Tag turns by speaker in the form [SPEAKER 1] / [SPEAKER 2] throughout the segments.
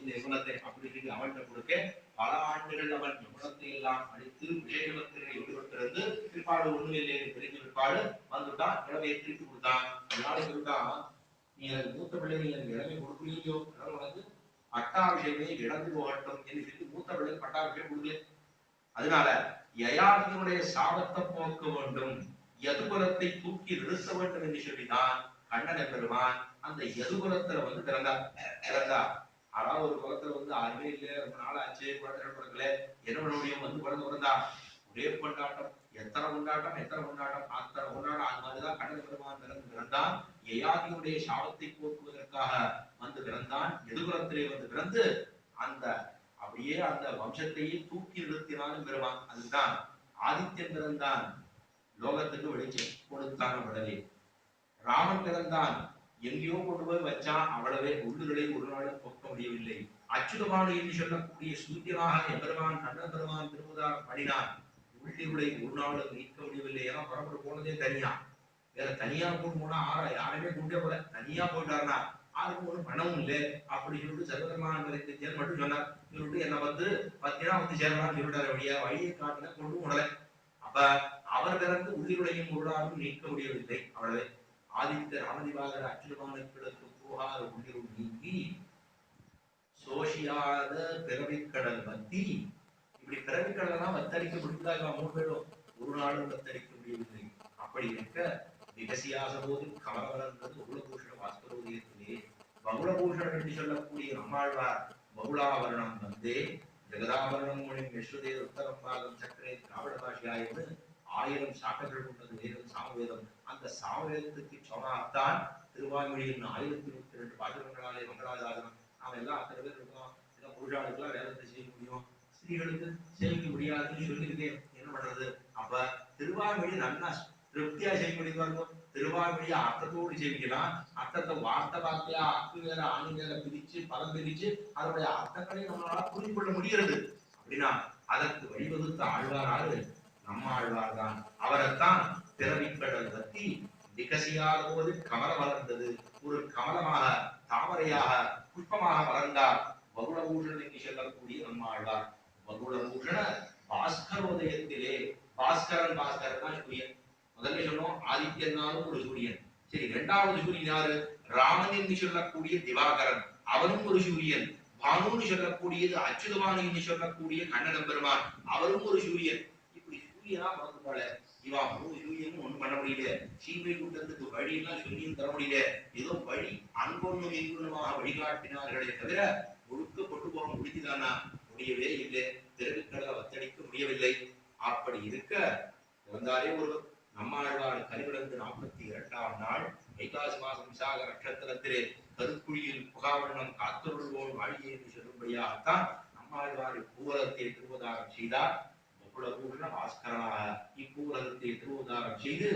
[SPEAKER 1] இந்த யமுனத்தை அப்படின்னு அவன்கிட்ட கொடுக்க பல ஆண்டுகள் அவன் யமுனத்தை எல்லாம் அழித்து விஷயத்திலே ஈடுபட்டிருந்து பிற்பாடு ஒண்ணும் இல்லைன்னு தெரிஞ்ச பிற்பாடு வந்துட்டான், இளமையை திருப்பி கொடுத்தான். அதனால சொல்லிட்டான், நீ எனக்கு மூத்த பிள்ளை நீ எனக்கு இளமை கொடுக்கலையோ, அதனால உனக்கு பட்டாபிஷேகமே இழந்து போகட்டும் என்று சொல்லி மூத்த பிள்ளை பட்டாபிஷேகம் கொடுக்கல. அதனால யயாதியினுடைய சாபத்தை போக்க வேண்டும், யதுகுலத்தை தூக்கி நிறுத்த வேண்டும் என்று சொல்லிதான் கண்ணனை பெருமான் அந்த யதுகுலத்துல வந்து பிறந்தா. அதாவது ஒரு குலத்துல வந்து ஆறுமே இல்லை, ரொம்ப நாள் ஆச்சு, குழந்தைகள் பிறக்கல, என்ன பண்ண முடியும், வந்து குழந்தை பிறந்தா ஒரே கொண்டாட்டம், எத்தனை கொண்டாட்டம் அத்தனை கொண்டாட்டம். அது மாதிரிதான் கண்ணன் பெருமான் பிறந்தான். யயாதியுடைய சாபத்தை போக்குவதற்காக வந்து பிறந்தான். யதுகுலத்திலே வந்து பிறந்து அந்த அப்படியே அந்த வம்சத்தையே தூக்கி நிறுத்தினாலும் பெருமான். அதுதான் ஆதித்யன் பிறந்தான், லோகத்துக்கு வெளிச்சம் கொடுத்தான் உடனே. ராமன் பிறந்தான், எங்கேயோ கொண்டு போய் வச்சான், அவ்வளவே உள்ளுகளை ஒரு நாளும் போக்க முடியவில்லை. அச்சுதமான என்று சொல்லக்கூடிய சூரியனாக எம்பெருமான் கண்ணன் பெருமான் திருமுதாரம் பண்ணினான், உள்ளிகளை ஒரு நாளும் நீக்க முடியவில்லை. ஏன்னா பரம்பரை போனதே தனியா, வேற தனியா போனா யாருமே கொண்டே போல, தனியா போயிட்டாருன்னா யாருக்கும் ஒன்றும் பணமும் இல்லை அப்படி சொல்லிட்டு சர்வதர்மான மட்டும் சொன்னார். சொல்லிட்டு என்ன வந்து பத்தினா வந்து சேரலாம்னு சொல்லிட்டாரு. வழியை காட்டின கொண்டு உடலை. அப்ப அவர் பிறந்து உள்ளிருளையும் உருளாலும் நீக்க முடியவில்லை, அவ்வளவே. ஆதித்த ராமதிவாகர அச்சுதமானங்களுக்கு போகாத உள்ளிருள் நீங்கி சோஷியாத பிறவிக்கடல் வத்தி, இப்படி பிறவிக்கடலாம் வத்தரிக்க முடிந்ததாக 3 பேரும் ஒரு நாளும் வத்தரிக்க முடியவில்லை. அப்படி இருக்க விகசியாத போது கமலவரன்றது பகுலபூஷண பாஸ்கரோதயத்திலே பகுலபூஷணம் என்று சொல்லக்கூடிய நம்மாழ்வார் பகுலாவரணம் வந்தே ஜெகதாபரணம் மொழி யஸ்வதே உத்தரம் பாகம் சக்கரே திராவிட பாஷையாயின்னு 1000 சாக்கங்கள் கொண்டது வேதம் சாமவேதம். அந்த சாமவேதத்துக்கு சமமாகத்தான் திருவாய்மொழியின் 1022 பாசுரங்களாலே மங்களாதாரணம். நாம எல்லாம் அத்தனை பேர் இருக்கோம், எல்லாம் புருஷாளுக்கெல்லாம் வேதத்தை செய்ய முடியும், ஸ்திரீகளுக்கு செய்ய முடியாதுன்னு சொல்லியிருக்கேன், என்ன பண்றது? அப்ப திருவாய்மொழி நல்லா திருப்தியா செய்ய முடியும். திருவாய்மொழியை அர்த்தத்தோடு செய்யலாம், அர்த்தத்தை வார்த்தையா அக்கு வேற ஆணி வேற பிரிச்சு பலம் பிரிச்சு அதனுடைய அர்த்தங்களை நம்மளால புரிந்து கொள்ள முடிகிறது. அப்படின்னா அதற்கு வழிவகுத்த ஆழ்வாராரு நம்ம ஆழ்வார் தான். அவரைத்தான் பிறவிக்கடல் வத்தி விகசியாத போது கமலம் வளர்ந்தது, ஒரு கமலமாக தாமரையாக புஷ்பமாக வளர்ந்தார் பகுலபூஷன் என்று சொல்லக்கூடிய நம்ம ஆழ்வார். பகுலபூஷண பாஸ்கரோதயத்திலே, பாஸ்கரன் தான் சூரியன். முதல்ல சொன்னோம் ஆதித்யனாலும் ஒரு சூரியன். சரி, 2வது சூரியன் யாரு? ராமன் என்று சொல்லக்கூடிய திவாகரன், அவரும் ஒரு சூரியன். பானுன்னு சொல்லக்கூடியது அச்சுதமான என்று சொல்லக்கூடிய கண்ணன் பெருமான், அவரும் ஒரு சூரியன். இப்படி சூரியனா பிறந்துட்டால இவா 3 சூரியனும் ஒண்ணும் பண்ண முடியல. சீமை கூட்டத்துக்கு வழியெல்லாம் சொல்லியும் தர முடியல. ஏதோ வழி அன்பொன்னும் இன்புணமாக வழிகாட்டினார்களே தவிர முழுக்க கொண்டு போக முடிஞ்சுதானா? முடியவே இல்லை. திருவிக்கடலை வத்தடிக்க முடியவில்லை. அப்படி இருக்க வந்தாலே ஒரு நம்மாழ்வார் கலிவிடந்து 42ஆம் நாள் வைகாசி மாசம் விசாக நட்சத்திரத்திலே கருக்குழியில் புகாவண்ணம் காத்தொருள்வோன் வாழியே என்று சொல்லும்படியாகத்தான் நம்மாழ்வார் இப்பூரகத்தை திருவதாரம் செய்தார். பகுலபூஷண பாஸ்கரனாக இப்பூரகத்தை திருவதாரம் செய்து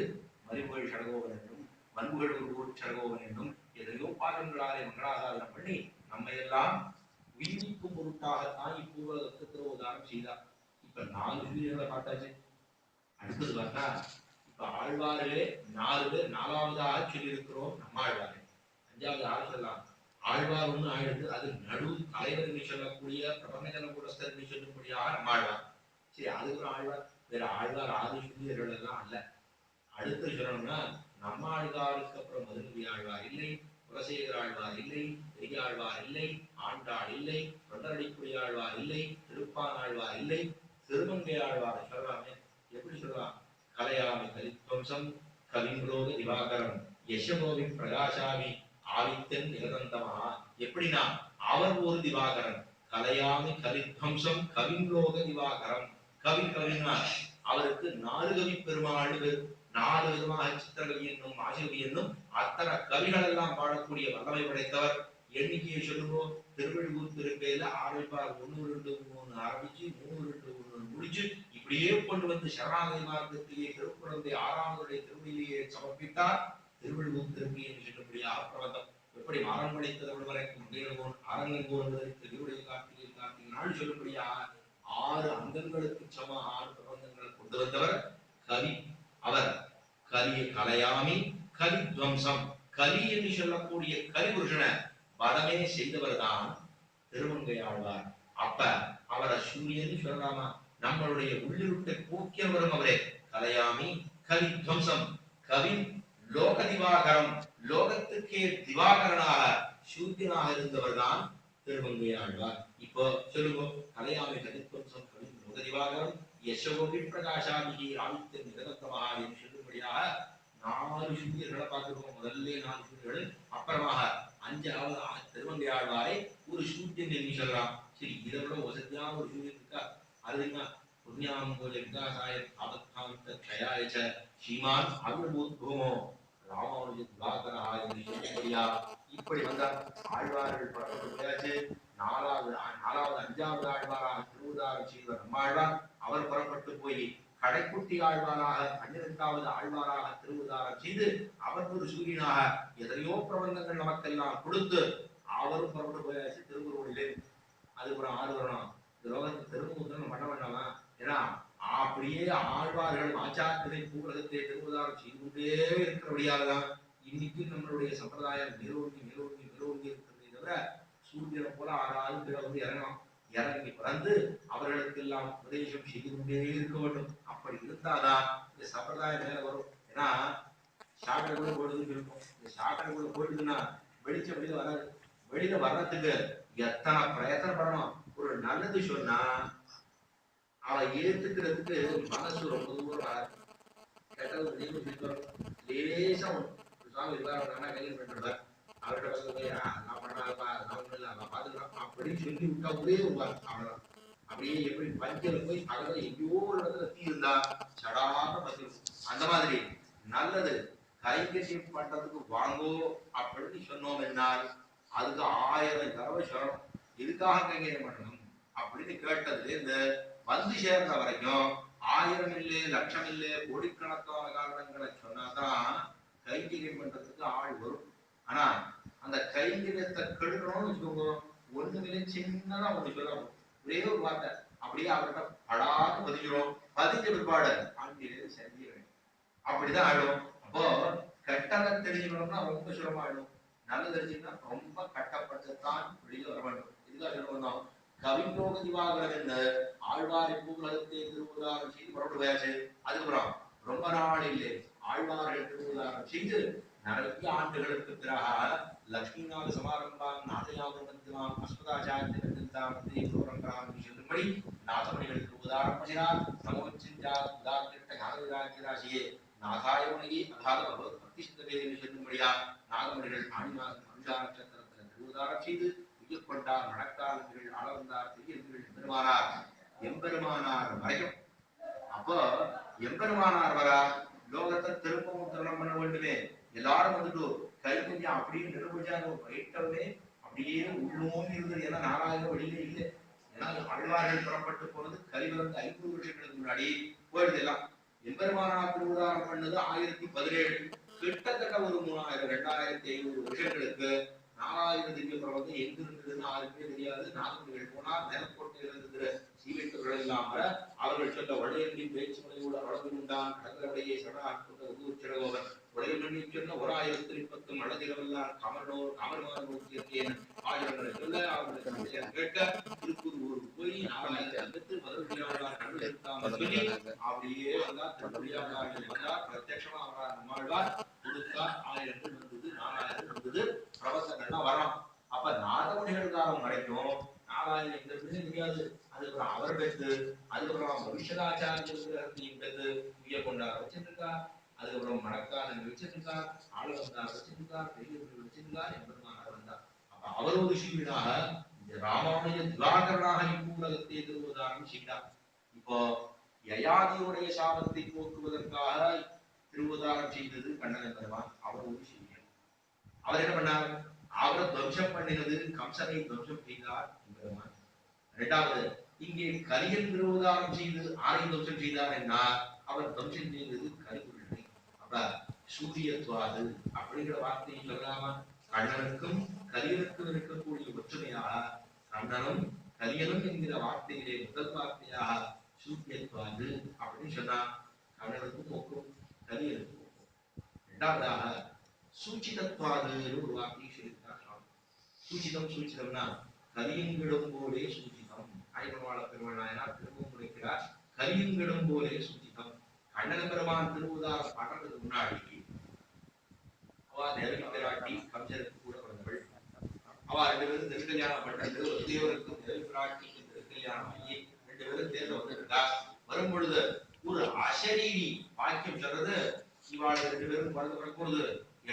[SPEAKER 1] மறிமுகழ் சடகோவன் என்றும் மண்புகழ் சடகோவன் என்றும் எதையோ பாதங்களாலே மங்களாதாரணம் பண்ணி நம்ம எல்லாம் உயிரிக்கும் பொருட்டாகத்தான் இப்பூரகத்தை திருவதாரம் செய்தார். இப்ப 4 சூரியர்களை பார்த்தாச்சு. அடுத்தது பார்த்தா இப்ப ஆழ்வாரிலே 4 பேர் 4வதாக சொல்லியிருக்கிறோம் நம்மாழ்வாரே. 5வது ஆள் சொல்லலாம். ஆழ்வார் ஒண்ணு ஆயிடுது, அது நடு தலைவர் என்று சொல்லக்கூடிய பிரபஞ்சன கூடஸ்தர் என்று சொல்லும்படியாக நம்மாழ்வார். சரி, அதுக்கு ஆழ்வார் வேற ஆழ்வார் 6 சூரியர்கள் எல்லாம் அல்ல. அடுத்து சொல்லணும்னா நம்மாழ்வாருக்கு அப்புறம் மதுரவி ஆழ்வார் இல்லை, குலசேகர ஆழ்வார் இல்லை, பெரியாழ்வார் இல்லை, ஆண்டாள் இல்லை, தொண்டரடிக்குடி ஆழ்வார் இல்லை, திருப்பான் ஆழ்வார் இல்லை, திருமங்கை ஆழ்வார் சொல்லலாமே. எப்படி சொல்லலாம்? கலையாமி கலித்வம்சம் கவிம்ரோக திவாகரம் யசமோவி பிரகாசாமி ஆதித்யன் நிகதந்தமா. எப்படின்னா அவர் ஒரு திவாகரன். கலையாமி கலித்வம்சம் கவிம்ரோக திவாகரம். கவின்னா அவருக்கு 4 கவி பெருமாள், 4 விதமாக சித்திரகவி என்னும் ஆசிரவி என்னும் அத்தனை கவிகள் எல்லாம் பாடக்கூடிய வல்லமை படைத்தவர். எண்ணிக்கையை சொல்லுவோம். திருவள்ளுவர் திருக்கையில ஆரம்பிப்பார் 1 2 3 ஆரம்பிச்சு 3 2 1 முடிச்சு இப்படியே கொண்டு வந்து சரணாகதி மார்க்கத்திலேயே திருக்குழந்தை 6ஆவது திருமணியிலேயே சமர்ப்பித்தார். திருவள்ளுவர் திருக்கை என்று சொல்லக்கூடிய பிரபந்தம் எப்படி அரண்மனைத்தவர்கள் வரைக்கும் அரங்கன் திருவுடைய கார்த்திகை நாள் சொல்லும்படியா 6 அங்கங்களுக்கு சம 6 பிரபந்தங்களை கொண்டு வந்தவர் கவி. அவர் கலையாமி கலித்வம்சம், கலி என்று சொல்லக்கூடிய கலிபுருஷனை வதமே செய்தவர் தான் திருமங்கை ஆழ்வார். அப்ப அவரை சூரியன் சொல்லலாமா? நம்மளுடைய உள்ளிருட்டை போக்கியவரும் அவரே. கலையாமி கவி துவம்சம், கவி லோக திவாகரம், லோகத்துக்கே திவாகரனாக சூரியனாக இருந்தவர் தான் திருமங்கை ஆழ்வார். இப்போ சொல்லுங்க, கலையாமி கவி துவம்சம் கவி லோக திவாகரம் யசோகி பிரகாசாமிகி ஆதித்ய நிரந்தரமாக என்று சொல்லும்படியாக 4 சூரியர்களை பார்த்துருக்கோம். முதல்ல 4 சூரியர்கள், அப்புறமாக 5வது திருமங்கை ஆழ்வாரை ஒரு சூரியன் என்று சொல்லலாம். சரி, இதை விட வசதியான ஒரு சூரியன் இருக்கா? அதுனா புண்ணியாம்போ ஜெகாசாய ஆபத்தாந்த க்ஷயாயச்ச ஸ்ரீமான் அவிர்பூத்பூமோ ராமானுஜ திவாகரா என்று சொல்லும்படியா இப்படி வந்தார். ஆழ்வார்கள் புறப்பட்டு 4வது 5வது ஆழ்வாராக திருவுதாரம் செய்தவர் நம்மாழ்வார். அவர் புறப்பட்டு போய் கடைக்குட்டி ஆழ்வாராக 12வது ஆழ்வாராக திருவுதாரம் செய்து அவர் ஒரு சூரியனாக எத்தனையோ பிரபந்தங்கள் நமக்கெல்லாம் கொடுத்து அவரும் புறப்பட்டு போயாச்சு திருக்குறளிலே. அதுக்கு ஒரு 6 வருடம் இந்த லோகத்தை திருமுகம் பண்ண வேண்டாமா? ஏன்னா அப்படியே ஆழ்வார்கள் ஆச்சாரத்தை பூலகத்தை திருவுதாரம் செய்து கொண்டே இருக்கிறபடியால்தான் இன்னைக்கு நம்மளுடைய சம்பிரதாயம் நிறுவனி இருக்கிறதே தவிர சூரியனை போல 6 பேர் வந்து இறங்கி பிறந்து அவர்களுக்கெல்லாம் உபதேசம் செய்து கொண்டே இருக்க வேண்டும். அப்படி இருந்தாதான் இந்த சம்பிரதாயம் மேல வரும். ஏன்னா சாக்கடைக்குள்ள போயிடுதுன்னு இருக்கும். இந்த சாக்கடைக்குள்ள போயிடுதுன்னா வெளிச்சம் வெளியில வராது. வெளியில வர்றதுக்கு எத்தனை பிரயத்தனம் பண்ணணும். ஒரு நல்லது சொன்னா அவ ஏத்துக்கிறதுக்கு மனசு ரொம்ப தூரம் வராது. கேட்டது லேசா சுவாமி கையில் பண்றார். அவர்கிட்ட நான் பண்ணாப்பா நான் பாத்துக்கலாம் அப்படின்னு சொல்லி விட்டா ஒரே அவ்வளவுதான். அப்படியே எப்படி பஞ்சல போய் பகல எங்கேயோ ஒரு இடத்துல தீ இருந்தா சடான பசி. அந்த மாதிரி நல்லது கைகரியம் பண்றதுக்கு வாங்கோ அப்படின்னு சொன்னோம் என்னால் அதுக்கு 1000 தடவை சொல்லணும். எதுக்காக கைகரியம் பண்ணணும் அப்படின்னு கேட்டது இந்த வந்து சேர்ந்த வரைக்கும் 1000 இல்லை, லட்சம் இல்லை, கோடிக்கணக்கான காரணங்களை சொன்னாதான் கைகரியம் பண்றதுக்கு ஆள் வரும். ஆனா அந்த கைங்கரியத்தை கெடுக்கணும்னு வச்சுக்கோங்க, ஒண்ணுமில்லை சின்னதா ஒண்ணு சொல்லணும், ஒரே ஒரு வார்த்தை அப்படியே அவர்கிட்ட படாது பதிஞ்சிடும். பதிஞ்ச பிற்பாடு ஆண்டிலே சந்திய வேண்டும். அப்படிதான் ஆயிடும். அப்போ கெட்டதை தெரிஞ்சுக்கணும்னா ரொம்ப சுலமாயிடும். நல்லது தெரிஞ்சுன்னா ரொம்ப கட்டப்பட்டுத்தான் வெளியே வர வேண்டும். இதுதான் சொல்ல வந்தோம். கவிலோக திவாகரன் என்று ஆழ்வாரை பூலகத்தை திருவுதாரம் செய்து புறப்பட்டு போயாச்சு. அதுக்கப்புறம் ரொம்ப நாள் இல்லை, ஆழ்வார்கள் திருவுதாரம் செய்து நிறைய ஆண்டுகளுக்கு பிறகு லட்சுமிநாத சமாரம்பாம் நாதயாமந்திரம் அஸ்மதாச்சாரியபடி நாதமணிகளுக்கு உதாரணம் பண்ணினார். சமோச்சிந்தா உதாரண ஞானராஜியே நாதாயமணியை அகாத பகவத் பக்தி சிந்தவே என்று சொல்லும்படியா நாதமணிகள் அனுஷா நட்சத்திரத்தில் திருவுதாரம் செய்து உயிர்கொண்டார், நடக்காரர்கள், அளவந்தார், பெருமானார் எம்பெருமானார் வரைக்கும். அப்போ எம்பெருமானார் வரா லோகத்தை திரும்பவும் திருமணம் பண்ண வேண்டுமே. எல்லாரும் வந்துட்டு கை கொஞ்சம் அப்படியே நிரூபிச்சாங்க. பயிட்டவனே அப்படியே உள்ளோன்னு இருந்தது. ஏன்னா 4000 வெளியில இல்லை. ஏன்னா ஆழ்வார்கள் புறப்பட்டு போனது கலிவரந்து 500 வருஷங்களுக்கு முன்னாடி போயிடுது. எல்லாம் எம்பெருமானார் திருவுதாரம் பண்ணது 1017. கிட்டத்தட்ட ஒரு 3000 2500 வருஷங்களுக்கு 4000 திவ்ய பிரபந்தம் எங்க இருந்ததுன்னு யாருக்குமே தெரியாது. நாகர்கள் போனார், நிலக்கோட்டையில் இருக்கிற சீவைத்தவர்கள் இல்லாம அவர்கள் சொல்ல வளையல்லி பேச்சு மலையோடு அளவு உண்டான் கடற்கரையை சடாகோவர் உலகமணி சொன்ன 1030 அழகிரவெல்லாம் கமர்மான நோக்கியேன் ஆயிரங்களை சொல்ல அவர்களுக்கு கேட்க திருப்பூர் ஊருக்கு போய் 4000 அங்கத்து மதுரையாளர் கண்டு எடுத்தாங்க சொல்லி அப்படியே வந்தார். திருப்பதியாளர்கள் வந்தார், பிரத்யட்சமா அவரால் நம்மாழ்வார் கொடுத்தார். 1000 வந்தது, 4000 வந்தது, பிரபந்தங்கள்லாம் வரலாம். அப்ப நாதமணிகள் காலம் வரைக்கும் 4000 எங்க தெரியாது. அதுக்கப்புறம் அவர் பெற்று அதுக்கப்புறம் பவிஷ்யதாச்சாரியத்தையும் பெற்று உய கொண்டார் வச்சிருக்கா. அதுக்கப்புறம் மணக்காரன் வச்சிருக்கார், ஆளவந்தார் வச்சிருக்கார், பெரியவர்கள் வச்சிருக்கார், எம்பெருமானார் வந்தார். அப்ப அவர் ஒரு சீடனாக இந்த ராமானுஜ திவாகரனாக இப்பூலகத்தை திருவுதாரம் செய்தார். இப்போ யயாதியுடைய சாபத்தை போக்குவதற்காக திருவுதாரம் செய்தது கண்ணன் பெருமான். அவர் ஒரு சீடன். அவர் என்ன பண்ணார்? அவரை துவம்சம் பண்ணினது கம்சனை துவம்சம் செய்தார் பெருமான். இரண்டாவது இங்கே கலியன் திருவுதாரம் செய்து ஆரை துவம்சம் செய்தார் என்றால் அவர் துவம்சம் செய்தது கலிகுள்ளை. அப்ப சூரியத்வாது அப்படிங்கிற வார்த்தையை சொல்லாம கண்ணனுக்கும் கலியனுக்கும் இருக்கக்கூடிய ஒற்றுமையாக கண்ணனும் கலியனும் என்கிற வார்த்தையிலே முதல் வார்த்தையாக சூரியத்வாது அப்படின்னு சொன்னா கண்ணனுக்கும் ஒக்கும் கலியனுக்கும் ஒக்கும். இரண்டாவதாக சூச்சிதத்வாது ஒரு வார்த்தையை சொல்லியிருக்கார். சூச்சிதம்னா கலியுங்கிடும் போலே சூச்சிதம். ஆய்மனவாள பெருமாள் நாயனார் திரும்பவும் உரைக்கிறார், கலியுங்கிடும் போலே சூச்சிதம். கண்ணன பெருமான் திருவுதாரம் பாடுறதுக்கு முன்னாடி அவா தேவகி பிராட்டி கம்சருக்கு கூட பிறந்தவள். அவா 2 பேரும் திருக்கல்யாணம் பண்றது வசுதேவருக்கும் தேவகி பிராட்டிக்கும் திருக்கல்யாணம் ஆகி 2 பேரும் தேர்ல வந்துருக்கா. வரும்பொழுது ஒரு அசரீரி வாக்கியம் சொல்றது, இவாள் 2 பேரும் குழந்தை பிறக்கும்போது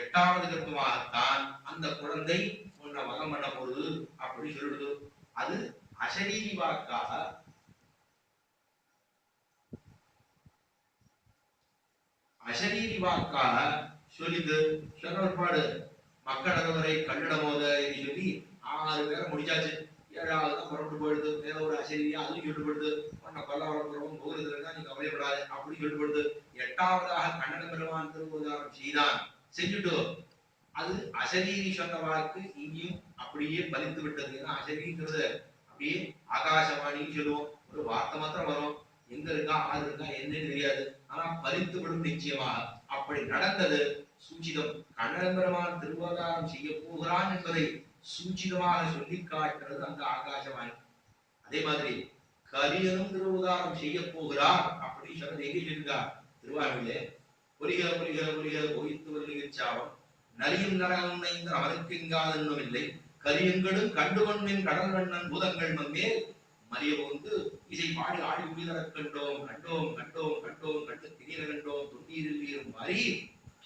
[SPEAKER 1] 8வது கர்ப்பமாகத்தான் அந்த குழந்தை உன்னை வகம் பண்ண போகுது அப்படி சொல்லுது. அது அசரீரி வாக்காக சொல்லிது. சொன்ன ஒருபாடு மக்கள் அளவரை கண்ணிடம் போத சொல்லி 6 பேரை முடிச்சாச்சு. 7வது தான் புறப்பட்டு போயிடுது. வேற ஒரு அசரீரியா அதுவும் சொல்லிப்படுது, உன்னை கொல்ல வளர்ப்புறவும் போகிறதுனா நீ கவலைப்படாது அப்படி சொல்லிப்படுது. 8வதாக கண்ணன பெருமான் திருவுதாரம் செய்தான், செஞ்சுட்டு அது அசரீரி சொன்ன வாக்கு இங்கேயும் அப்படியே பலித்து விட்டது. ஏன்னா அசரீங்கிறது அப்படியே ஆகாசவாணின்னு சொல்லுவோம், ஒரு வார்த்தை மாத்திரம் வரும், எங்க இருக்கா ஆறு இருக்கா என்னன்னு தெரியாது, ஆனா பலித்து விடும் நிச்சயமாக. அப்படி நடந்தது சூச்சிதம். கண்ணன் பெருமான் திருவதாரம் செய்ய போகிறான் என்பதை சூச்சிதமாக சொல்லி காட்டுறது அந்த ஆகாசவாணி. அதே மாதிரி கலியனும் திருவுதாரம் செய்ய போகிறார் அப்படின்னு சொன்னது எங்கே சொல்லிருக்கா? திருவாரூரிலே பொலிக பொலிக பொலிக போயித்து வருகிச்சாவம் நலியும் நரகம் இந்த அவனுக்கு எங்காதென்னும் இல்லை, கலியங்களும் கண்டுகொண்மின் கடல் வண்ணன் பூதங்கள் மேல் மறிய போந்து இசை பாடி ஆடி உயிர கண்டோம் கண்டோம் கண்டோம் கண்டோம் கண்டு திடீர கண்டோம் தொண்ணீரில் வீரும் மாறி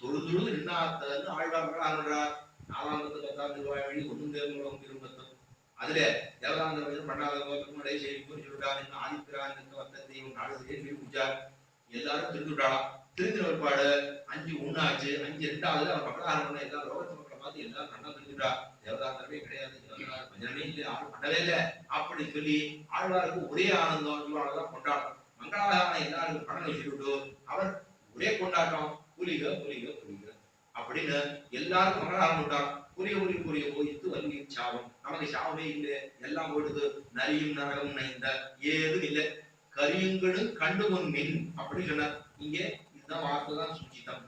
[SPEAKER 1] தொழுதுழு நின்னாத்தன்னு ஆழ்வார்கள் ஆகிறார். 4வது 10வது திருவாய்மொழி 1 தேவங்களும் திரும்பத்தும். அதுல தேவதாந்தர் பண்ணாதவங்க செய்தி சொல்லிட்டாங்க. ஆதிப்பிரான் வந்த தெய்வம் 4 சொல்லி முடிச்சார். எல்லாரும் திருந்துட்டாளா. திருந்தின ஒருபாடு 5:1 ஆச்சு. 5:2 அவர் மக்களாக பண்ண எல்லா லோகத்து மக்களை பார்த்து எல்லாரும் கண்ணா திருந்துட்டா. தேவதாந்தரமே கிடையாது, பஞ்சனமே இல்லை, யாரும் பண்ணவே இல்லை அப்படி சொல்லி ஆழ்வாருக்கு ஒரே ஆனந்தம். இவாளெல்லாம் கொண்டாடும். மங்களாக எல்லாருக்கும் பணம் வச்சுட்டு அவர் ஒரே கொண்டாட்டம், புலிக புலிக புலிக அப்படின்னு எல்லாரும் மங்களாக கொண்டாடும். புரிய புரிய புரிய போயிட்டு வலிய சாபம், நமக்கு சாபமே இல்லை, எல்லாம் போடுது, நரியும் நரகம் நைந்த ஏதும் இல்லை, கரியுங்களும் கண்டுகொன் மின் அப்படி சொன்னார். இங்கே இதுதான் வார்த்தை தான் சூச்சிதம்.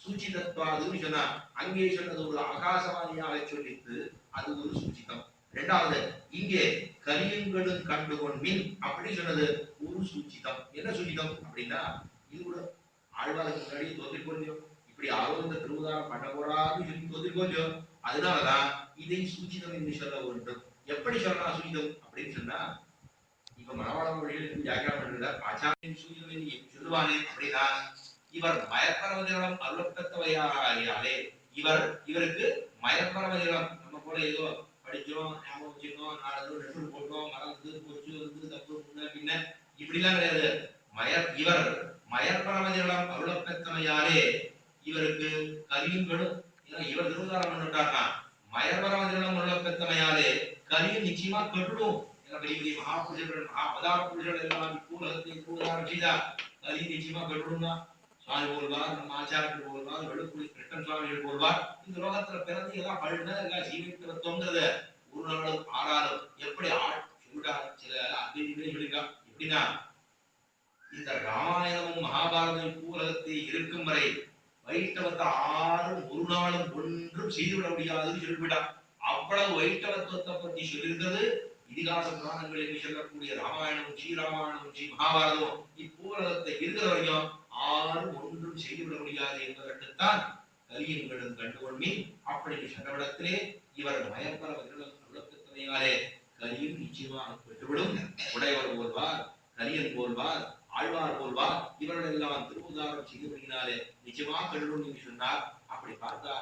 [SPEAKER 1] சூச்சிதத்வாதுன்னு சொன்னா அங்கே சொன்னது ஒரு ஆகாசவாணியாக சொல்லித்து, அது ஒரு சூச்சிதம். 2வது இங்கே கலியுங்களும் கண்டுகொன் மின் அப்படி சொன்னது ஒரு சூச்சிதம். என்ன சூச்சிதம் அப்படின்னா, இது கூட ஆழ்வாருக்கு முன்னாடி தோற்றிக்கொள்ளியோ, இப்படி ஆரோக்கிய திருவுதாரம் பண்ண போறான்னு சொல்லி தோற்றிக்கொள்ளியோ, அதனாலதான் இதை சூச்சிதம் என்று சொல்ல வேண்டும். எப்படி சொல்லலாம் சூச்சிதம் அப்படின்னு சொன்னா, இப்ப மனவாள மொழியில் வியாக்கியானம் பண்றார். ஆச்சாரியன் சூச்சிதம் சொல்லுவானே அப்படின்னா, இவர் மயப்பரவதிடம் அருளப்பட்டவையாலே இவருக்கு மயப்பரவதிடம், நம்ம போல ஏதோ படிச்சோம் ஞாபகம் வச்சிருக்கோம் 4 லெட்டர் போட்டோம் மறந்து போச்சு வந்து தப்பு முன்ன பின்ன இப்படிலாம் கிடையாது. இவர் மயப்பரவதிடம் அருளப்பட்டவையாலே இவருக்கு கலியுங்களும், இவர் திருவுதாரம் பண்ணிட்டாருன்னா மயப்பரவதிடம் அருளப்பட்டவையாலே கலியும் நிச்சயமா கட்டுடும். பெரிய பெரிய மகாபுருஷர்கள் அவதார புருஷர்கள் எல்லாம் பூலகத்தை திருவுதாரம் செய்தா கலி நிச்சயமா கட்டுடும் தான். சுவாமி போல்வார், நம்ம ஆச்சாரியர்கள் போல்வார், வெளுக்குடி கிருஷ்ணன் சுவாமிகள் போல்வார். இந்த லோகத்துல பிறந்து எல்லாம் பழுனா எல்லாம் ஜீவிக்கிறதோங்கிறத ஒரு நாளும் ஆறாலும் எப்படி சொல்லிட்டா. சில அத்தியே சொல்லிருக்கா. எப்படின்னா, இந்த ராமாயணமும் மகாபாரதம் பூலகத்தை இருக்கும் வரை வைஷ்ணவத்தை ஆறும் ஒரு நாளும் ஒன்றும் செய்துவிட முடியாதுன்னு சொல்லிவிட்டா. அவ்வளவு வைஷ்ணவத்துவத்தை பற்றி சொல்லியிருக்கிறது இதிகாச புராணங்கள் என்று சொல்லக்கூடிய ராமாயணமும் ஸ்ரீராமாயணமும் ஸ்ரீ மகாபாரதமும் இப்பூலகத்தை இருக்கிற வரைக்கும் ஆறும் ஒன்றும் செய்துவிட முடியாது என்பதற்குத்தான் கலியுங்களும் கண்டுகொள்மின் அப்படி சொன்னவிடத்திலே இவர் மயப்பரவர்களே கலியும் நிச்சயமாக பெற்றுவிடும். உடையவர் போல்வார், கலியன் போல்வார், ஆழ்வார் போல்வார், இவர்கள் எல்லாம் திருவுதாரம் செய்தபடியினாலே நிச்சயமாக கண்டுடும் என்று சொன்னார். அப்படி பார்த்தா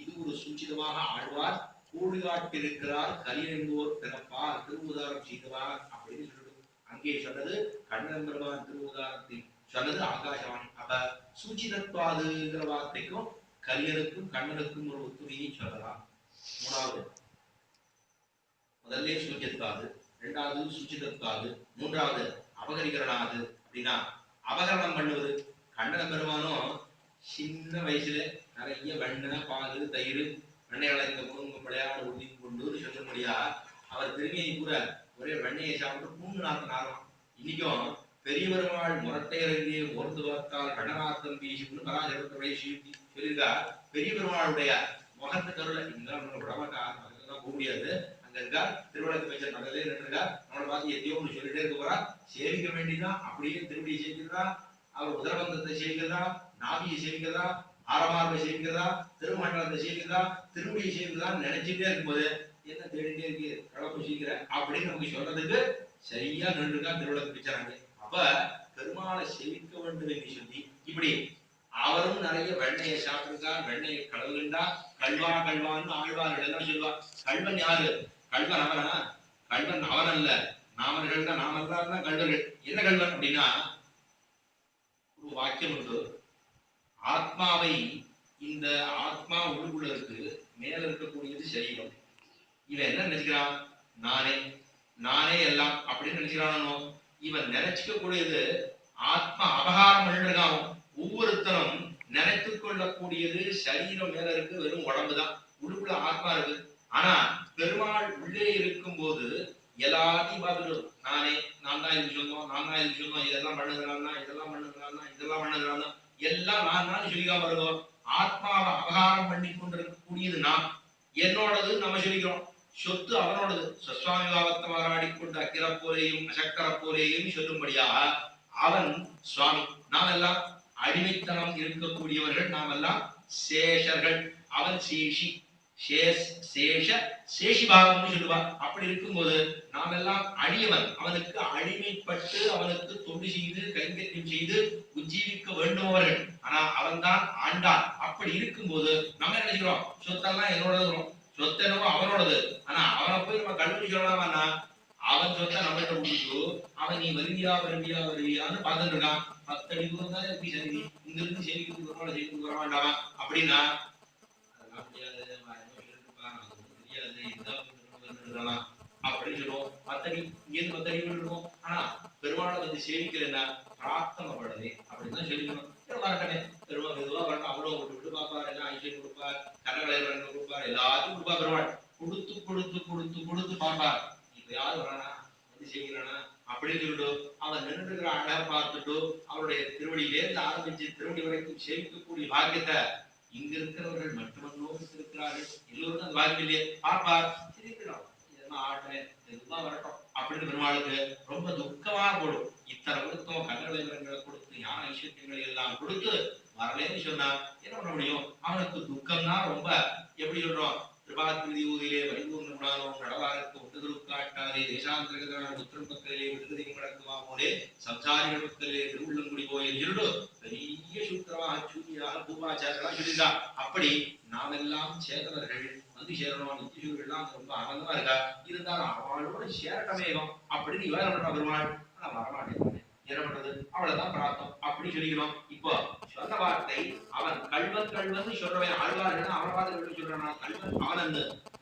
[SPEAKER 1] இது ஒரு சூச்சிதமாக ஆழ்வார் கூடுகாட்டிருக்கிறார். கலியன் என்போர் பிறப்பார், திருவுதாரம் செய்தவார் அப்படின்னு சொல்லிடும். அங்கே சொன்னது கண்ணன் பெருமான் திருவுதாரத்தில் சொன்னது ஆகாசவாணி. அப்ப சூச்சிதத்வாதுங்கிற வார்த்தைக்கும் கலியனுக்கும் கண்ணனுக்கும் ஒரு ஒத்துமையை சொல்லலாம். 3வது முதல்ல சூச்சியத்வாது, 2வது சூச்சிதத்வாது, 3வது அபகரிகரணாது. அப்படின்னா அபகரணம் பண்ணுவது. கண்ணன் பெருமானும் சின்ன வயசுல நிறைய வெண்ணெய் பால் தயிர் வெண்ணெய் வளர்க்க முழுங்க விளையாடு உறுதி கொண்டு சொல்ல முடியா. அவர் திரும்பியை கூட ஒரே வெண்ணையை சாப்பிட்டு 3 நாட்கள் ஆகும். இன்னைக்கும் பெரிய பெருமாள் முரட்டை இறங்கிய ஓர்ந்து பார்த்தால் கண்ணநாத்தம் வீசுன்னு பராசரத்துடைய சொல்லியிருக்கா. பெரிய பெருமாளுடைய முகத்து கருளை இங்கெல்லாம் விடமாட்டா, போக முடியாது. அங்க இருக்கா, திருவிளக்கு வச்ச மகளே இருக்கா, நம்மளை பார்த்து எதையோ ஒன்று சொல்லிட்டே இருக்க போறா. சேவிக்க வேண்டியதான், அப்படியே திருவடியை சேவிக்கிறதா, அவர் உதரபந்தத்தை சேவிக்கிறதா, நாபியை சேவிக்கிறதா, ஆரமார்பை சேவிக்கிறதா, திருமண்டலத்தை சேவிக்கிறதா, திருவடியை சேவிக்கிறதா நினைச்சுட்டே இருக்கும்போது என்ன தேடிட்டே இருக்கு கலப்பு சீக்கிர அப்படின்னு நமக்கு சொல்றதுக்கு சரியா நின்றுக்கா திருவிளக்கு பிச்சாங்க. அப்ப பெருமாளை சேவிக்க வேண்டும் என்று சொல்லி இப்படி அவரும் நிறைய வெண்ணையை சாப்பிட்டுருக்கார், வெண்ணையை கழுவுகின்றா. கல்வா கல்வான்னு ஆழ்வார்கள் எல்லாம் சொல்லுவா. கல்வன் யாரு? கல்வன் அவனா? கல்வன் அவன் அல்ல, நாமர்கள் தான். நாம எல்லாரும் தான் கல்வர்கள். என்ன கல்வன் அப்படின்னா, ஒரு வாக்கியம் உண்டு, ஆத்மாவை, இந்த ஆத்மா உள்ளுக்குள்ள இருக்கு, மேல இருக்கக்கூடியது சரீரம். இவன் என்ன நினைச்சுக்கிறான்? நானே நானே எல்லாம் அப்படின்னு நினைச்சுக்கிறானோ. இவன் நினைச்சுக்க கூடியது ஆத்மா அபகாரம் பண்ணிருக்கான். ஒவ்வொருத்தரும் நினைத்து கொள்ளக்கூடியது சரீரம் மேல இருக்கு, வெறும் உடம்புதான், உள்ளுக்குள்ள ஆத்மா இருக்கு. ஆனா பெருமாள் உள்ளே இருக்கும் போது எல்லாத்தையும் பார்த்துட்டு நானே, நான் தான் இது சொன்னோம், நான் தான் இது சொன்னோம், இதெல்லாம் பண்ணுகிறான்னா, இதெல்லாம் பண்ணுகிறான்னா, இதெல்லாம் பண்ணுகிறான்னா, எல்லாம் நான் தான் சொல்லிக்காம வருவோம். ஆத்மாவை அபகாரம் பண்ணி கொண்டிருக்கக்கூடியது நான், என்னோடது நம்ம சொல்லிக்கிறோம். சொத்து அவனோடது. சுவாமி பாவத்தை மாறாடிக்கொண்டு அக்கிரப்போரையும் அசக்கரப்போரையும் சொல்லும்படியாக அவன் சுவாமி. நாம் எல்லாம் அடிமைத்தனம் இருக்கக்கூடியவர்கள், நாம் எல்லாம் சேஷர்கள். அவன் சேஷி, சேஷ சேஷிபாவம்னு சொல்லுவார். அப்படி இருக்கும்போது நாம் எல்லாம் அடியவன், அவனுக்கு அடிமைப்பட்டு அவனுக்கு தொண்டு செய்து கைங்கரியம் செய்து உஜ்ஜீவிக்க வேண்டுமவர்கள். ஆனா அவன் தான் ஆண்டான். அப்படி இருக்கும்போது நம்ம என்ன நினைக்கிறோம்? சொத்தெல்லாம் என்னோடது, சொத்து என்னவோ அவனோடது. ஆனா அவனை போய் நம்ம கல்வி சொல்லலாமா? அவன் சொத்தை நம்மகிட்ட கொடுத்து அவன் நீ வருவியா வருவியா வருவியான்னு பார்த்துட்டு இருக்கான். 10 அடி தூரம் தான் எப்படி சரி, இங்க இருந்து செய்திக்கு வர வேண்டாமா அப்படின்னா அப்படின்னு சொல்லுவோம். 10 அடி இங்கிருந்து 10 அடி இருக்கும். ஆனா பெருமாளை வந்து சேவிக்கிறேன்னா பிரார்த்தனைப்படுது அப்படின்னு தான் சொல்லிக்கணும். பெருமாள் மெதுவா வரணும், அவ்வளவு விட்டு பார்ப்பார், எல்லாம் ஐஸ்வர்யம் கொடுப்பார், கடற்கரை கொடுப்பார், எல்லாத்தையும் கொடுப்பா. பெருமாள் கொடுத்து கொடுத்து கொடுத்து கொடுத்து பார்ப்பார். இப்ப யாரு வரானா, வந்து செய்கிறானா அப்படின்னு சொல்லிட்டு அவன் நின்றுகிற அழகை பார்த்துட்டு அவருடைய திருவடியிலேருந்து ஆரம்பிச்சு திருவடி வரைக்கும் சேவிக்கக்கூடிய பாக்கியத்தை இங்க இருக்கிறவர்கள் மட்டுமன்னோ இருக்கிறார்கள். எல்லோரும் அந்த பாக்கியம் இல்லையே. பார்ப்பார், சிரிக்கிறோம், இதெல்லாம் ஆட்டுறேன், எதுதான் வரட்டும் அப்படின்னு பெருமாளுக்கு ரொம்ப துக்கமா போடும். இத்தனை கொடுத்தோம், கண்ணங்களை கொடுத்து ஞான ஐஸ்வர்யங்களை எல்லாம் கொடுத்து வரலேன்னு சொன்னா என்ன பண்ண முடியும்? அவனுக்கு துக்கம் தான் ரொம்ப. எப்படி சொல்றோம்? திருபாத்திரி ஊதிலே வைகூர்ண குணாலும் நடவாரத்து ஒட்டுதல் காட்டாதே, தேசாந்திரகதான உத்திரம் பக்கத்திலே விடுதலை முடக்குவா போலே சம்சாரிகள் பக்கத்திலே திருவுள்ளங்குடி கோயில் இருடு பெரிய சூத்திரமாக சூரியாக பூர்வாச்சாரா சொல்லியிருக்கா. அப்படி நாம் எல்லாம் சேதவர்கள் வந்து சேரணும். நித்தியூர்கள்லாம் ரொம்ப ஆனந்தமா இருக்கா. இருந்தாலும் அவளோட சேரட்டமேகம் அப்படின்னு இவன் பண்றா பெருமாள். ஆனா வரமாட்டேன், என்ன பண்றது? அவ்வளவுதான் பிரார்த்தம் அப்படி சொல்லிக்கிறோம். இப்போ சொன்ன வார்த்தை அவன் கல்வன் கல்வன் சொல்றவன் ஆழ்வார்கள் அவன் பார்த்து சொல்றான். கல்வன் அவன் அந்த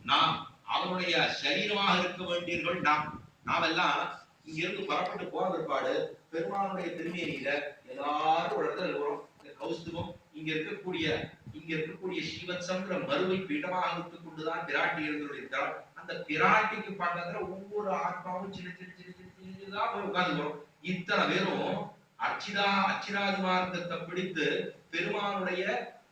[SPEAKER 1] நாம் அவனுடைய சரீரமாக இருக்க வேண்டியவர்கள் நாம். நாமெல்லாம் இங்க இருந்து புறப்பட்டு போற பிற்பாடு பெருமானுடைய திருமேனியில எல்லாரும் ஒரு இடத்துல இருக்கிறோம். இந்த கௌஸ்துவம் இங்க இருக்கக்கூடிய ஸ்ரீவத்சம்ங்கிற மருவை பீடமாக வைத்துக் கொண்டுதான் பிராட்டி இருந்திருக்கிறார். அந்த பிராட்டிக்கு பக்கத்துல ஒவ்வொரு ஆத்மாவும் சின்ன சின்ன சின்ன சின்ன சின்னதான் போய் உட்கார்ந்துக்கிறோம். இத்தனை பேரும் அச்சிராதி மார்க்கத்தை பிடித்து பெருமானுடைய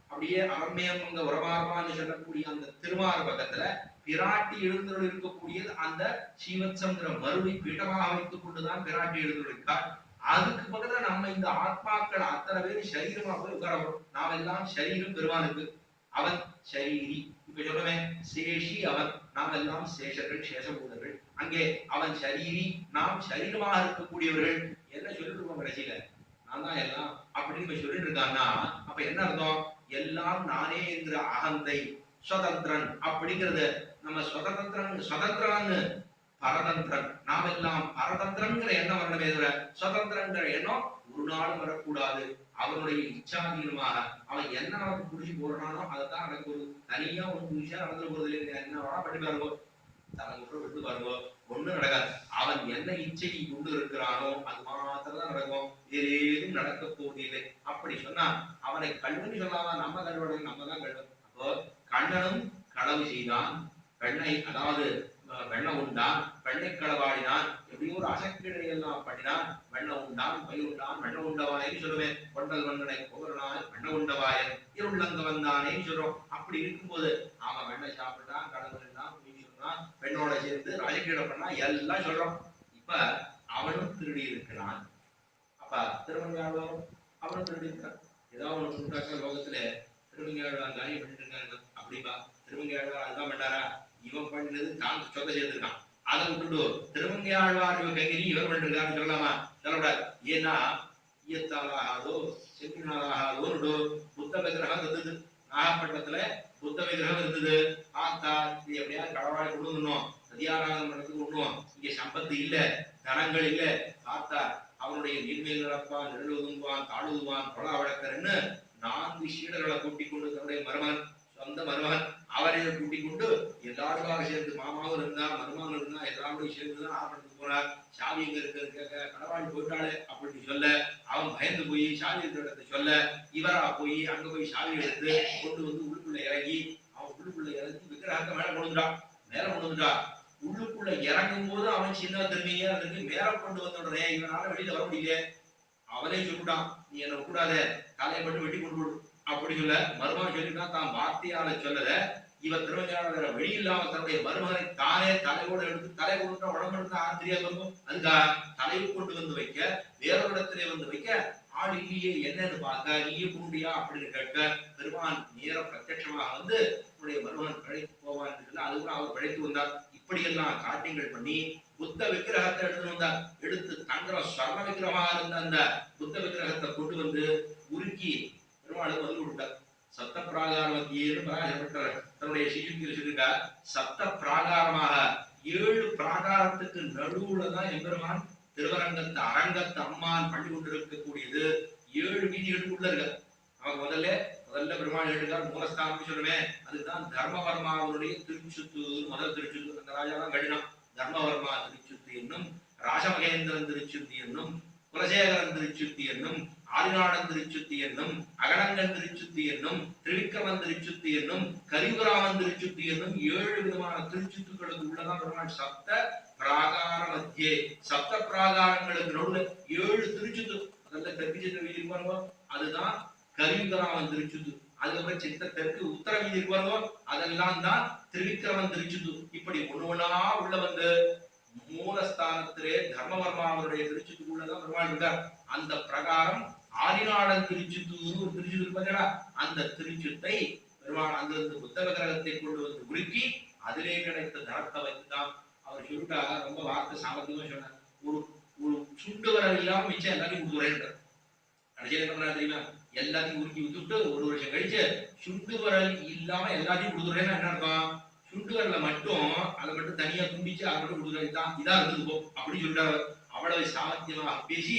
[SPEAKER 1] அப்படியே அரண்மயங்க உரமார்பான்னு சொல்லக்கூடிய அந்த திருமார்பகத்துல பிராட்டி எழுந்தருள் இருக்கக்கூடியது அந்த ஸ்ரீவத்சம்ங்கிற மருவை பீடமாக வைத்துக் கொண்டுதான் பிராட்டி எழுந்திருக்கார். அதுக்கு பக்கத்துல நம்ம இந்த ஆத்மாக்கள் அத்தனை பேர் சரீரமா போய் உட்காரப்படும். நாம் எல்லாம் சரீரம் பெருமானுக்கு. அவன் சரீரி. இப்ப சொல்றவன் சேஷி அவன், நாம் எல்லாம் சேஷர்கள், சேஷபூதர்கள். அங்கே அவன் சரீரி, நாம் சரீரமாக இருக்கக்கூடியவர்கள். என்ன சொல்லிட்டு இருக்கோம் கடைசியில? நான் தான் எல்லாம் அப்படின்னு சொல்லிட்டு இருக்கான்னா அப்ப என்ன அர்த்தம்? எல்லாம் நானே என்கிற அகந்தை, சுதந்திரன் அப்படிங்கிறது நம்ம சுதந்திரன்னு பரதந்திரன். நாம் எல்லாம் பரதந்திரங்கிற எண்ணம் வரணுமே தவிர சுதந்திரங்கிற எண்ணம் ஒரு நாளும் வரக்கூடாது. அவனுடைய இச்சாதீனமாக அவன் என்ன நமக்கு புரிஞ்சு போடுறானோ அதைத்தான் எனக்கு ஒரு தனியா ஒன்று புரிச்சா நடந்து போறது இல்லை. என்ன வேணா பண்ணி பாருங்க, தனக்கு விட்டு பாருங்க, ஒண்ணும் நடக்காது. அவன் என்ன இச்சையை கொண்டு இருக்கிறானோ அது மாத்திரம் தான் நடக்கும், வேற ஏதும் நடக்க போவதில்லை. அப்படி சொன்னா அவனை கல்வன் சொல்லாம நம்ம கல்வன், நம்ம தான் கல்வன். அப்போ கண்ணனும் களவு செய்தான், பெண்ணை அதாவது வெண்ண உண்டான், பெண்ணை களவாடினான், எப்படியோ ஒரு அசக்கிடை எல்லாம் பண்ணினான். வெண்ண உண்டான், பயிர் உண்டான், வெண்ண உண்டவாயன்னு சொல்லுவேன். கொண்டல் வந்தனை போகிறனாய் வெண்ண உண்டவாயன் இருள்ளங்க வந்தானேன்னு சொல்றோம். அப்படி இருக்கும்போது அவன் வெண்ணை சாப்பிட்டான், கடவுள் பண்ணா, பெண்ணோட சேர்ந்து ராஜகீடம் பண்ணா, எல்லாம் சொல்றோம். இப்ப அவனும் திருடி இருக்கிறான். அப்ப திருமங்கையாழ்வாரும் அவனும் திருடி இருக்கிறான். ஏதாவது ஒண்ணு சொல்றாங்க லோகத்துல திருமங்கையாழ்வார் காரியம் பண்ணிட்டு இருக்காங்க அப்படிப்பா. திருமங்கையாழ்வார் அதுதான் பண்ணாரா? இவன் பண்ணது தான் சொந்த சேர்ந்துருக்கான். அதை விட்டுட்டு திருமங்கையாழ்வார் இவன் கைகறி இவர் பண்ணிருக்காருன்னு சொல்லலாமா? சொல்லக்கூடாது. ஏன்னா ஈயத்தாலாகாதோ செம்பினாலாகாதோ புத்த விக்கிரகம் இருந்தது. நாகப்பட்டினத்துல புத்த விக்கிரகம் இருந்தது. பார்த்தா இது எப்படியாவது கடவுளாய் கொண்டு வந்துடணும், சதியாராதனம் பண்ணதுக்கு விடணும். இங்க சம்பத்து இல்ல, தனங்கள் இல்ல. பார்த்தா அவனுடைய நீர்மேல் நடப்பான், நெருழுதுவான், தாழுதுவான், கொலா வழக்கர்ன்னு 4 சீடர்களை கூட்டிக் கொண்டு தன்னுடைய மருமகன், சொந்த மருமகன் அவரையும் கூட்டிக் கொண்டு எல்லாருக்காக சேர்ந்து மாமாவும் இருந்தா, மருமகன் இருந்தா, எல்லாரோடையும் சேர்ந்துதான் ஆரம்பத்துக்கு போனார். சாவி எங்க இருக்கிறது கேட்க, கடவாளி போயிட்டாளே அப்படின்னு சொல்ல, அவன் பயந்து போய் சாவி இருக்கிற இடத்தை சொல்ல, இவரா போய் அங்க போய் சாவி எடுத்து கொண்டு வந்து உள்ளுக்குள்ள இறங்கி, அவன் உள்ளுக்குள்ள இறங்கி விக்கிரகத்தை மேல கொண்டுட்டான். உள்ளுக்குள்ள இறங்கும் போது அவன் சின்ன திரும்பியா இருக்கு. மேல கொண்டு வந்த உடனே இவனால வெளியில வர முடியல. அவனே சொல்லிட்டான், நீ என்ன கூடாத, தலையை மட்டும் வெட்டி கொண்டு விடு அப்படி சொல்ல. மருமகன் சொல்லிட்டான், தான் வார்த்தையால சொல்லல. இவன் திருமண வெளி இல்லாம தன்னுடைய மருமகனை தானே தலையோட எடுத்து தலை கொண்டு உடம்பு எடுத்து ஆத்திரியா இருக்கும். அதுக்காக தலையை கொண்டு வந்து வைக்க, வேறொரு இடத்திலே வந்து வைக்க, ஆள் இல்லையே என்னன்னு பார்க்க, நீயே குண்டியா அப்படின்னு கேட்க, பெருமான் நேர பிரத்யட்சமாக வந்து உன்னுடைய மருமகன் பிழைத்து போவான் என்று சொல்ல, அதுக்கு அவர் பிழைத்து வந்தார். இப்படியெல்லாம் காரியங்கள் பண்ணி புத்த விக்கிரகத்தை எடுத்து வந்தார். எடுத்து தங்கர ஸ்வர்ண விக்கிரகமாக இருந்த அந்த புத்த விக்கிரகத்தை கொண்டு வந்து உருக்கி பெருமாளுக்கு வந்து கொடுத்தார். சப்த பிராகார மத்தியேன்னு பராசரப்பட்டவர் தன்னுடைய சிசுக்கு சொல்லிட்டார். சப்த பிராகாரமாக 7 பிராகாரத்துக்கு நடுவுல தான் எம்பெருமான் திருவரங்கத்து அரங்கத்து அம்மான் பண்ணி கொண்டிருக்கக்கூடியது. 7 வீதிகளுக்குள்ள இருக்கு. அவங்க முதல்ல பெருமாள் எழுதுகிறார் மூலஸ்தானம் சொல்லுவேன். அதுதான் தர்மவர்மாவுடைய திருச்சுத்தூர். முதல் திருச்சுத்தூர் அந்த ராஜா தான் கடினம். தர்மவர்மா திருச்சுத்தி என்னும், ராஜமகேந்திரன் திருச்சுத்தி என்னும், குலசேகரன் திருச்சுத்தி என்னும், ஆதிநாடன் திருச்சுத்தி என்னும், அகடங்கன் திருச்சுத்தி என்னும், திரிவிக்ரமன் திருச்சுத்தி என்னும், கரிபுராமன் திருச்சுத்தி என்னும் 7 விதமான திருச்சுத்துக்களுக்கு உள்ளதான் பெருமாள் சப்த பிராகார மத்தியே. சப்த பிராகாரங்களுக்கு நடுவுல 7 திருச்சுத்து. அதெல்லாம் தெற்கு சித்திர வீதி வருவோம், அதுதான் கரிபுராமன் திருச்சுத்து. அதுக்கப்புறம் சித்த தெற்கு உத்தர வீதி வருவோம், அதெல்லாம் தான் திரிவிக்ரமன் திருச்சுத்து. இப்படி ஒண்ணு உள்ள வந்து மூலஸ்தானத்திலே தர்மவர்மாவுடைய திருச்சுத்துக்குள்ளதான் பெருமாள் இருக்கார். அந்த பிரகாரம் ஆதிநாடன் திருச்சுத்தூர் ஒரு திருச்சுத்து பார்த்தீங்களா? அந்த திருச்சுத்தை பெருமாள் அந்த புத்த விக்கிரகத்தை கொண்டு வந்து உருக்கி அதிலே கிடைத்த தனத்தை வைத்துதான் அவர் சொல்லிட்டா. ரொம்ப வார்த்தை சாமர்த்தியமா சொன்னார். ஒரு சுண்டு வரல் இல்லாம மிச்சம் எல்லாத்தையும் கொடுத்துறேன். கடைசியில் என்ன பண்ணா தெரியுமா? எல்லாத்தையும் உருக்கி விட்டுட்டு 1 வருஷம் கழிச்சு சுண்டு வரல் இல்லாம எல்லாத்தையும் கொடுத்துறேன்னா என்ன அர்த்தம்? சுண்டு வரல மட்டும் அதை மட்டும் தனியா துண்டிச்சு அதை மட்டும் கொடுத்துறேன், இதான் இருந்தது போ அப்படின்னு சொல்லிட்டாரு. அவ்வளவு சாமர்த்தியமாக பேசி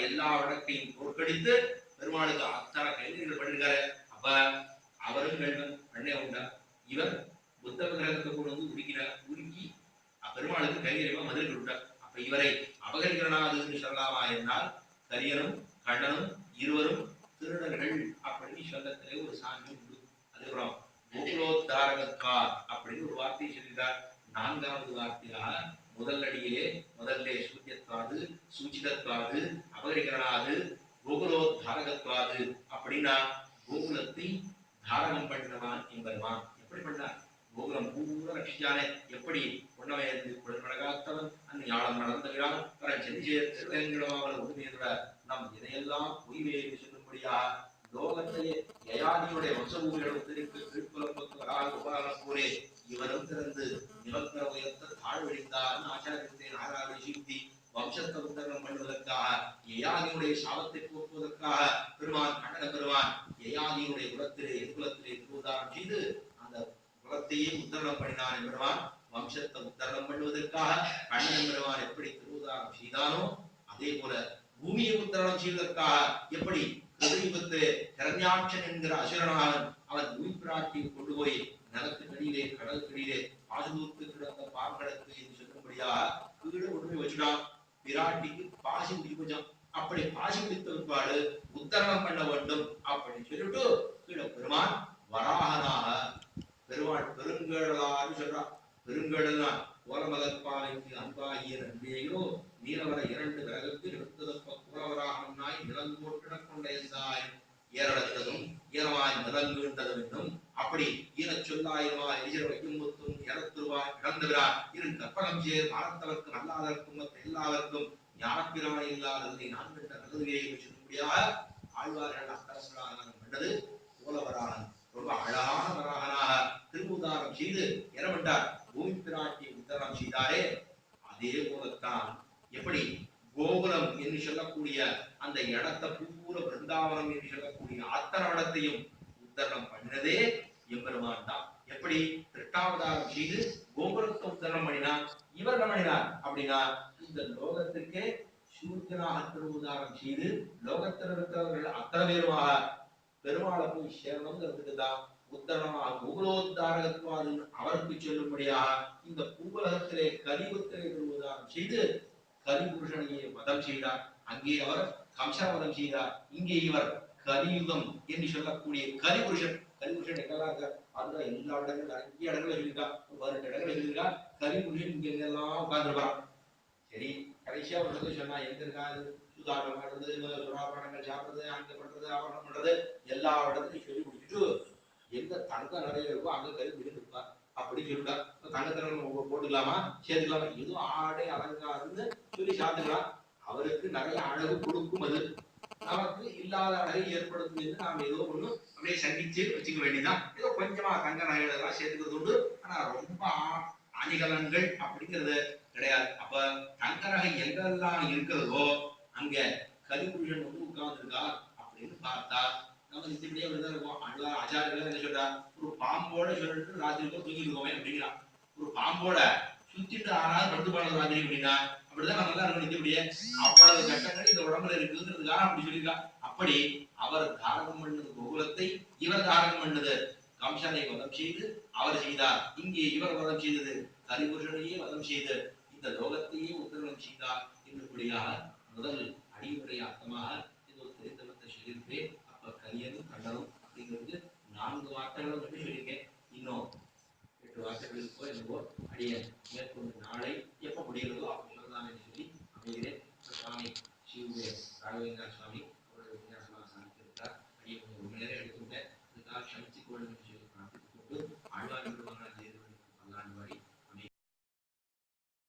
[SPEAKER 1] எல்லா வழக்கையும் தோற்கடித்து பெருமாளுக்கு அத்தனை கைகள் பண்ணிருக்காரு. அப்ப அவரும் கேள்வன் அண்ணே உண்டா. இவர் புத்த விக்கிரகத்தை கொண்டு வந்து உருக்கி பெருமாளுக்கு கைகரியமா மதுரை விட்டார். அப்ப இவரை அபகரிக்கிறனாதுன்னு சொல்லலாமா என்றால், கரியனும் கண்ணனும் இருவரும் திருடர்கள் அப்படின்னு சொல்லத்திலே ஒரு சாமி உண்டு. அதுக்கப்புறம் கோகுலோத்தாரகத்வா அப்படின்னு ஒரு வார்த்தையை சொல்லிட்டார். 4வது வார்த்தையாக முதல் அடியிலே முதல்ல சூத்தியத்வாது, சூச்சிதத்வாது, அபகரிக்கிறனாது, கோகுலோத்தாரகத்வாது அப்படின்னா கோகுலத்தை தாரகம் பண்ணினவான் என்பதுவான். எப்படி பண்ணார்? கோகுலம் பூரா ரட்சிச்சானே. எப்படி பொன்னவயது குழந்தைகாத்தவன் அந்த ஞானம் நடந்தவிடான் செல்லிடமாவன் உண்மையோட நம் இதையெல்லாம் பொய்வேறு சொல்லும்படியா லோகத்தையே யயாதியுடைய வம்சபூமிகளும் திருப்புலம்பூரே இவரும் திறந்து நிபந்தன உயர்த்த தாழ்வழித்தார் ஆச்சாரியத்தை நாராயண சீர்த்தி வம்சத்தை உத்தரம் பண்ணுவதற்காக, யயாதியுடைய சாபத்தை போக்குவதற்காக பெருமான் கண்ணன பெருமான் யயாதியுடைய குலத்திலே குலத்திலே திருவுதாரம் செய்து அந்த குலத்தையே உத்தரணம் பண்ணினான் என்பதுவான். வம்சத்தை உத்தரணம் பண்ணுவதற்காக கண்ணன் பெருமான் எப்படி திருவுதாரம் செய்தானோ அதே போல பூமியை உத்தரணம் செய்வதற்காக எப்படி கிருதயுகத்து கரண்யாட்சன் என்கிற அசுரனாகவன் அவன் பூமி பிராட்டியை கொண்டு போய் நிலத்துக்கடியிலே கடலுக்கடியிலே பாசுதூர்த்து கிடந்த பார்க்கடத்து என்று சொல்லும்படியாக கீழே ஒன்றுமே வச்சுட்டான். பிராட்டிக்கு பாசி முடிச்சு போச்சான். அப்படி பாசி முடித்த பிற்பாடு உத்தரணம் பண்ண வேண்டும் அப்படின்னு சொல்லிட்டு கீழே பெருமான் வராகனாக பெருமாள் பெருங்கடலான்னு சொல்றான். பெருங்கடல் தான் கோலமகற்பாலைக்கு அன்பாகிய நன்றியையோ நீலவர 2 கிரகத்தில் எடுத்ததப்ப கூறவராகனாய் நிலங்கோட்டிட கொண்ட எந்தாய் ஏறடத்ததும் ஈரமாய் நிலங்குகின்றதும் என்னும் அப்படி ஈன சொல்லாயிரமா எரிஜர் வைக்கும் முத்தும் இறத்துருவாய் இறந்துகிறார் இரு கற்பகம் சேர் மறந்தவர்க்கும் அல்லாதவர்க்கும் எல்லாருக்கும் ஞானப்பிராணி இல்லாததை நான் கண்ட நல்லதுவே என்று சொல்லும்படியாக ஆழ்வார்கள் அத்தரங்களாக கண்டது போலவராகன் ரொம்ப அழகான வராகனாக திருவுதாரம் செய்து என்னவென்றார் பூமி பிராட்டி உத்தரம் செய்தாரே அதே போலத்தான் எப்படி கோகுலம் என்று சொல்லக்கூடிய அந்த இடத்தை பூர பிருந்தாவனம் என்று சொல்லக்கூடிய அத்தனை இடத்தையும் உத்தரணம் பண்ணினதே எம்பெருமான் தான். எப்படி திருட்டாவதாரம் செய்து கோகுலத்தை உத்தரணம் பண்ணினார், இவர் என்ன பண்ணினார் அப்படின்னா இந்த லோகத்திற்கே சூரியனாக திருவுதாரம் செய்து லோகத்தில் இருக்கிறவர்கள் அத்தனை பேருமாக பெருமாளை போய் சேரணுங்கிறதுக்கு தான் உத்தரணமாக கோகுலோத்தாரகத்வாது அவருக்கு சொல்லும்படியாக இந்த பூவுலகத்திலே கலிபுத்திரை திருவுதாரம் செய்து கலிபுருஷனையே வதம் செய்தார். அங்கே அவர் கம்சவதம் செய்தார். இங்கே இவர் கலியுகம் என்று சொல்லக்கூடிய கலிபுருஷன். கலிபுருஷன் எங்கெல்லாம் இருக்கார் அதுதான் எல்லா இடங்களும் நிறைய இடங்களை சொல்லியிருக்கார். 12 இடங்களை சொல்லியிருக்கார். கலிபுருஷன் இங்க எங்கெல்லாம் உட்கார்ந்துருப்பான். சரி கடைசியா ஒரு இடத்துல சொன்னா எங்க இருக்காது சுதாரணம் பண்றது சுறாபரணங்கள் சாப்பிடுறது அங்க பண்றது ஆவரணம் பண்றது எல்லா இடத்துலையும் சொல்லி முடிச்சுட்டு எங்க தங்க நிறைய இருக்கோ அங்க கலிபுருஷன் இருப்பார் அப்படின்னு சொல்லிட்டா தங்கத்தின போட்டுக்கலாமா சேர்த்துக்கலாமா எதுவும் ஆடை அலங்காரம்னு சொல்லி சாத்துக்கலாம். அவருக்கு நிறைய அழகு கொடுக்கும், அது நமக்கு இல்லாத அழகை ஏற்படுத்தும் என்று நாம் ஏதோ ஒண்ணு அப்படியே சகிச்சு வச்சுக்க வேண்டியதான். ஏதோ கொஞ்சமா தங்க நகைகள் எல்லாம் சேர்த்துக்கிறது உண்டு. ஆனா ரொம்ப அணிகலன்கள் அப்படிங்கிறது கிடையாது. அப்ப தங்க நகை எங்கெல்லாம் இருக்கிறதோ அங்க கலிபுருஷன் வந்து உட்கார்ந்து இருக்கார் அப்படின்னு பார்த்தா நம்ம நிச்சயப்படியே அப்படிதான் இருக்கும். அண்ணா ஆச்சாரியர்கள் என்ன சொல்றா, ஒரு பாம்போட சொல்லிட்டு ராத்திரி போய் தூங்கிட்டு இருக்கோமே அப்படிங்கிறான். ஒரு பாம்போட சுத்திட்டு ஆனாலும் படுத்து பாடுறது ராத்திரி அப்படின்னா அப்படிதான் நம்ம நல்லா இருக்கணும். நிச்சயப்படியே அவ்வளவு கட்டங்கள் இந்த உடம்புல இருக்குங்கிறதுக்காக அப்படி சொல்லியிருக்கான். அப்படி அவர் தாரகம் பண்ணது கோகுலத்தை, இவர் தாரகம் பண்ணது கம்சனை வதம் செய்து அவர் செய்தார். இங்கே இவர் வதம் செய்தது கலிபுருஷனையே வதம் செய்து இந்த லோகத்தையே உத்தரவம் செய்தார் என்றபடியாக முதல் அடிமுறை அர்த்தமாக இது ஒரு தெரிந்தவத்தை சொல்லியிருப்பேன். அப்ப கலியனும் கண்ணனும் அப்படிங்கிறது 4 வார்த்தைகளும் சொல்லி சொல்லியிருக்கேன். இன்னும் 8 வார்த்தைகளுக்கோ என்னவோ அடிய மேற்கொண்டு நாளை